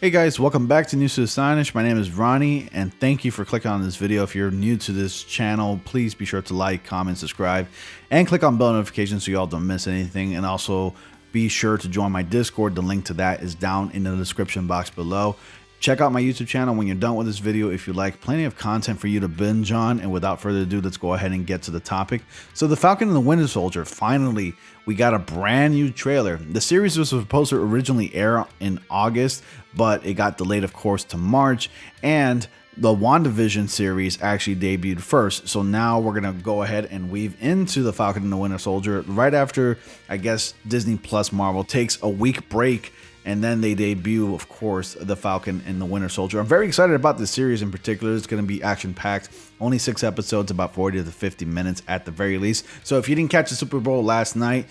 Hey guys, welcome back to News to the Signage. My name is Ronnie, and thank you for clicking on this video. If you're new to this channel, please be sure to like, comment, subscribe, and click on bell notifications so y'all don't miss anything. And also be sure to join my Discord. The link to that is down in the description box below. Check out my YouTube channel when you're done with this video if you like. Plenty of content for you to binge on. And without further ado, let's go ahead and get to the topic. So the Falcon and the Winter Soldier, finally, we got a brand new trailer. The series was supposed to originally air in August, but it got delayed, of course, to March. And the WandaVision series actually debuted first. So now we're going to go ahead and weave into the Falcon and the Winter Soldier right after, I guess, Disney Plus Marvel takes a week break. And then they debut, of course, the Falcon and the Winter Soldier. I'm very excited about this series in particular. It's going to be action-packed. Only 6 episodes, about 40 to 50 minutes at the very least. So if you didn't catch the Super Bowl last night,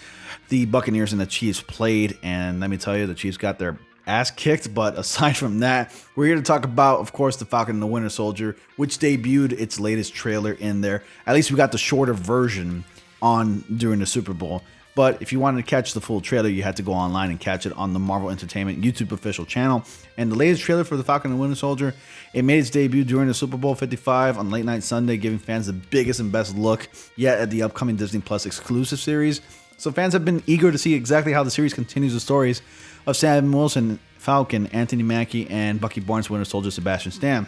the Buccaneers and the Chiefs played. And let me tell you, the Chiefs got their ass kicked. But aside from that, we're here to talk about, of course, the Falcon and the Winter Soldier, which debuted its latest trailer in there. At least we got the shorter version on during the Super Bowl. But if you wanted to catch the full trailer, you had to go online and catch it on the Marvel Entertainment YouTube official channel. And the latest trailer for the Falcon and the Winter Soldier, it made its debut during the Super Bowl 55 on late night Sunday, giving fans the biggest and best look yet at the upcoming Disney Plus exclusive series. So fans have been eager to see exactly how the series continues the stories of Sam Wilson, Falcon, Anthony Mackie, and Bucky Barnes, Winter Soldier, Sebastian Stan,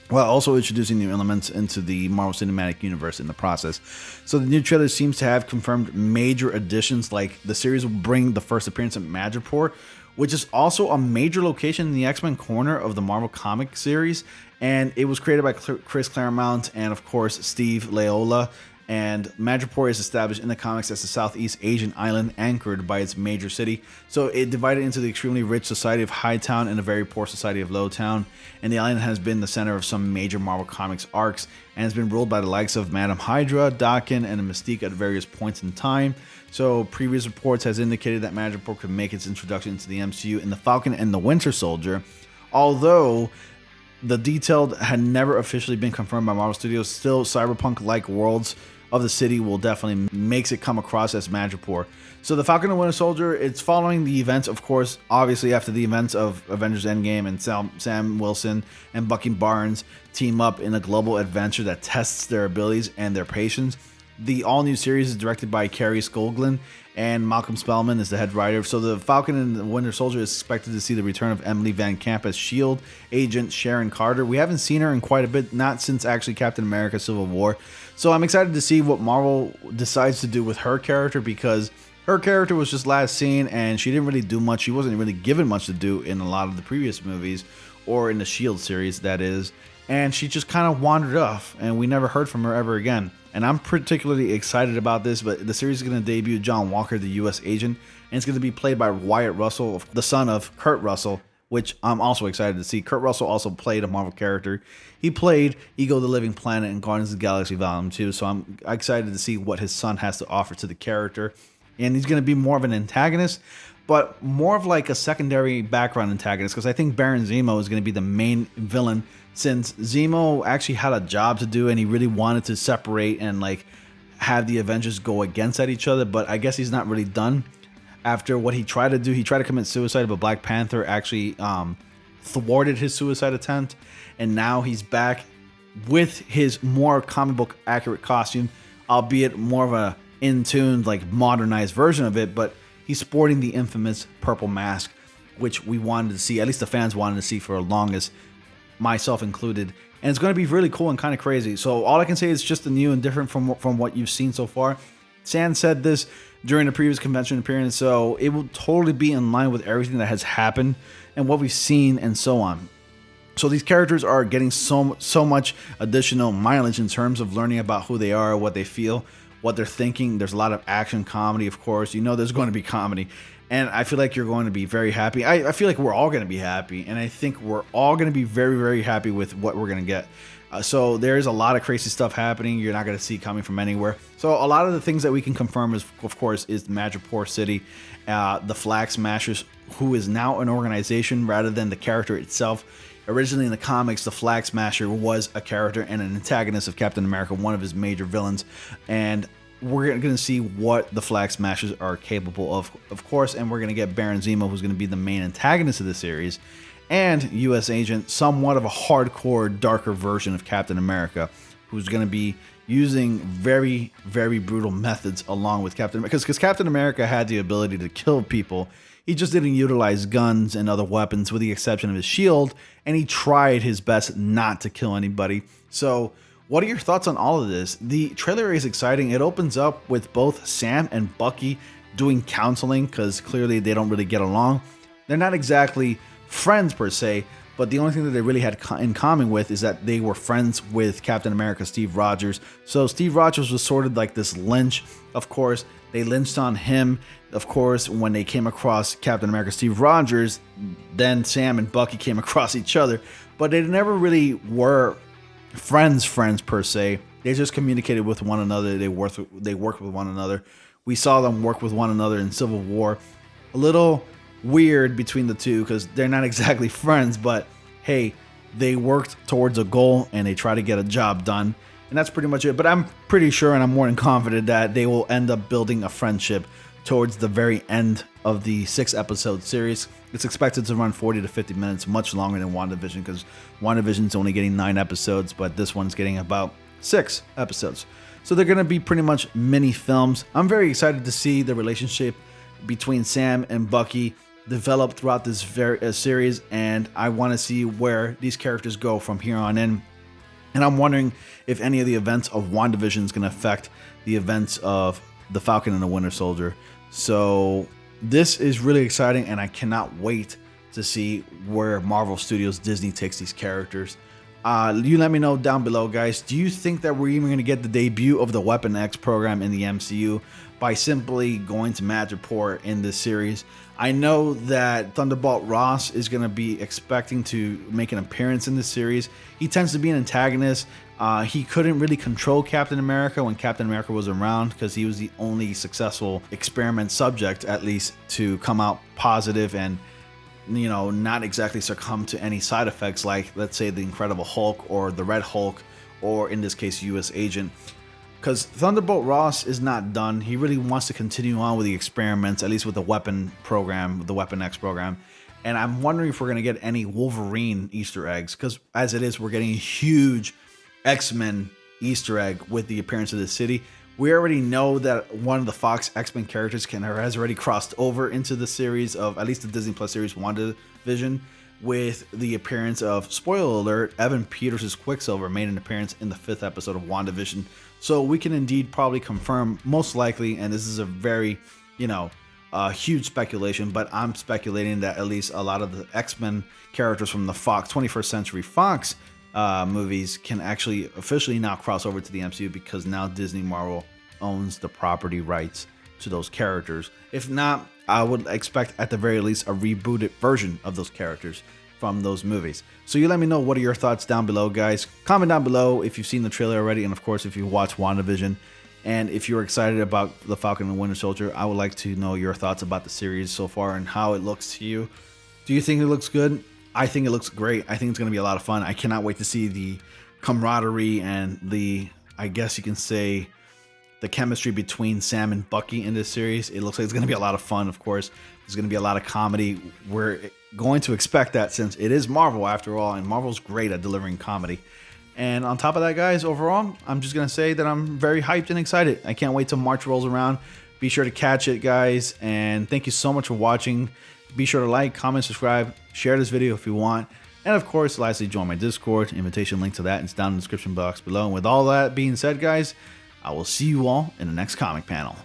while also introducing new elements into the Marvel Cinematic Universe in the process. So the new trailer seems to have confirmed major additions, like the series will bring the first appearance of Madripoor, which is also a major location in the X-Men corner of the Marvel comic series. And it was created by Chris Claremont and, of course, Steve Laiola. And Madripoor is established in the comics as a Southeast Asian island anchored by its major city. So it divided into the extremely rich society of Hightown and a very poor society of Lowtown. And the island has been the center of some major Marvel Comics arcs and has been ruled by the likes of Madam Hydra, Daken, and Mystique at various points in time. So previous reports has indicated that Madripoor could make its introduction into the MCU in the Falcon and the Winter Soldier. Although the detailed had never officially been confirmed by Marvel Studios, still cyberpunk-like worlds of the city will definitely makes it come across as Madripoor. So the Falcon and Winter Soldier, it's following the events, of course, obviously after the events of Avengers Endgame, and Sam Wilson and Bucky Barnes team up in a global adventure that tests their abilities and their patience. The all-new series is directed by Carey Scoglin, and Malcolm Spellman is the head writer. So the Falcon and the Winter Soldier is expected to see the return of Emily Van Camp as S.H.I.E.L.D. agent Sharon Carter. We haven't seen her in quite a bit, not since actually Captain America Civil War. So I'm excited to see what Marvel decides to do with her character, because her character was just last seen and she didn't really do much. She wasn't really given much to do in a lot of the previous movies, or in the S.H.I.E.L.D. series, that is. And she just kind of wandered off and we never heard from her ever again. And I'm particularly excited about this, but the series is going to debut John Walker, the U.S. agent, and it's going to be played by Wyatt Russell, the son of Kurt Russell, which I'm also excited to see. Kurt Russell also played a Marvel character. He played Ego the Living Planet in Guardians of the Galaxy Volume 2, so I'm excited to see what his son has to offer to the character. And he's going to be more of an antagonist, but more of like a secondary background antagonist, because I think Baron Zemo is going to be the main villain, since Zemo actually had a job to do and he really wanted to separate and like have the Avengers go against each other, but I guess he's not really done. After what he tried to do, he tried to commit suicide, but Black Panther actually thwarted his suicide attempt, and now he's back with his more comic book accurate costume, albeit more of a in-tuned, like modernized version of it, but he's sporting the infamous purple mask, which we wanted to see, at least the fans wanted to see for the longest, myself included. And it's going to be really cool and kind of crazy. So all I can say is just the new and different from what you've seen so far. San said this during the previous convention appearance, so it will totally be in line with everything that has happened and what we've seen and so on. So these characters are getting so much additional mileage in terms of learning about who they are, what they feel, what they're thinking. There's a lot of action, comedy, of course. You know there's going to be comedy. And I feel like you're going to be very happy. I feel like we're all going to be happy. And I think we're all going to be very, very happy with what we're going to get. So there's a lot of crazy stuff happening you're not going to see coming from anywhere. So a lot of the things that we can confirm is, of course, is Madripoor City, the Flag Smashers, who is now an organization rather than the character itself. Originally in the comics, the Flag Smasher was a character and an antagonist of Captain America, one of his major villains. And we're going to see what the Flag Smashers are capable of course, and we're going to get Baron Zemo, who's going to be the main antagonist of the series, and U.S. Agent, somewhat of a hardcore, darker version of Captain America, who's going to be using very, very brutal methods along with Captain America. Because Captain America had the ability to kill people. He just didn't utilize guns and other weapons with the exception of his shield, and he tried his best not to kill anybody. So what are your thoughts on all of this? The trailer is exciting. It opens up with both Sam and Bucky doing counseling because clearly they don't really get along. They're not exactly friends per se, but the only thing that they really had in common with is that they were friends with Captain America, Steve Rogers. So Steve Rogers was sort of like this lynch. Of course, they lynched on him. Of course, when they came across Captain America, Steve Rogers, then Sam and Bucky came across each other. But they never really were friends per se. They just communicated with one another. They worked with one another. We saw them work with one another in Civil War. A little weird between the two because they're not exactly friends, but hey, they worked towards a goal and they try to get a job done, and that's pretty much it. But I'm pretty sure, and I'm more than confident, that they will end up building a friendship towards the very end of the 6-episode series. It's expected to run 40 to 50 minutes, much longer than WandaVision, because WandaVision's only getting 9 episodes, but this one's getting about 6 episodes. So they're going to be pretty much mini films. I'm very excited to see the relationship between Sam and Bucky develop throughout this series, and I want to see where these characters go from here on in. And I'm wondering if any of the events of WandaVision is going to affect the events of the Falcon and the Winter Soldier. So this is really exciting, and I cannot wait to see where Marvel Studios Disney takes these characters. You let me know down below, guys. Do you think that we're even going to get the debut of the Weapon X program in the MCU by simply going to Madripoor in this series? I know that Thunderbolt Ross is going to be expecting to make an appearance in this series. He tends to be an antagonist. He couldn't really control Captain America when Captain America was around because he was the only successful experiment subject, at least, to come out positive and, you know, not exactly succumb to any side effects like, let's say, the Incredible Hulk or the Red Hulk, or in this case, U.S. Agent. Because Thunderbolt Ross is not done. He really wants to continue on with the experiments, at least with the weapon program, the Weapon X program. And I'm wondering if we're going to get any Wolverine Easter eggs, because as it is, we're getting a huge X-Men Easter egg with the appearance of the city. We already know that one of the Fox X-Men characters has already crossed over into the series of, at least the Disney Plus series, WandaVision, with the appearance of, spoiler alert, Evan Peters' Quicksilver made an appearance in the 5th episode of WandaVision. So we can indeed probably confirm, most likely, and this is a very, huge speculation, but I'm speculating that at least a lot of the X-Men characters from the Fox, 21st Century Fox movies can actually officially now cross over to the MCU because now Disney Marvel owns the property rights to those characters. If not, I would expect at the very least a rebooted version of those characters from those movies. So you let me know, what are your thoughts down below, guys? Comment down below if you've seen the trailer already, and of course if you watched WandaVision, and if you're excited about the Falcon and Winter Soldier. I would like to know your thoughts about the series so far and how it looks to you. Do you think it looks good? I think it looks great. I think it's going to be a lot of fun. I cannot wait to see the camaraderie and the, I guess you can say, the chemistry between Sam and Bucky in this series. It looks like it's going to be a lot of fun, of course. There's going to be a lot of comedy. We're going to expect that since it is Marvel after all, and Marvel's great at delivering comedy. And on top of that, guys, overall, I'm just going to say that I'm very hyped and excited. I can't wait till March rolls around. Be sure to catch it, guys. And thank you so much for watching. Be sure to like, comment, subscribe, share this video if you want. And of course, lastly, join my Discord. Invitation link to that is down in the description box below. And with all that being said, guys, I will see you all in the next comic panel.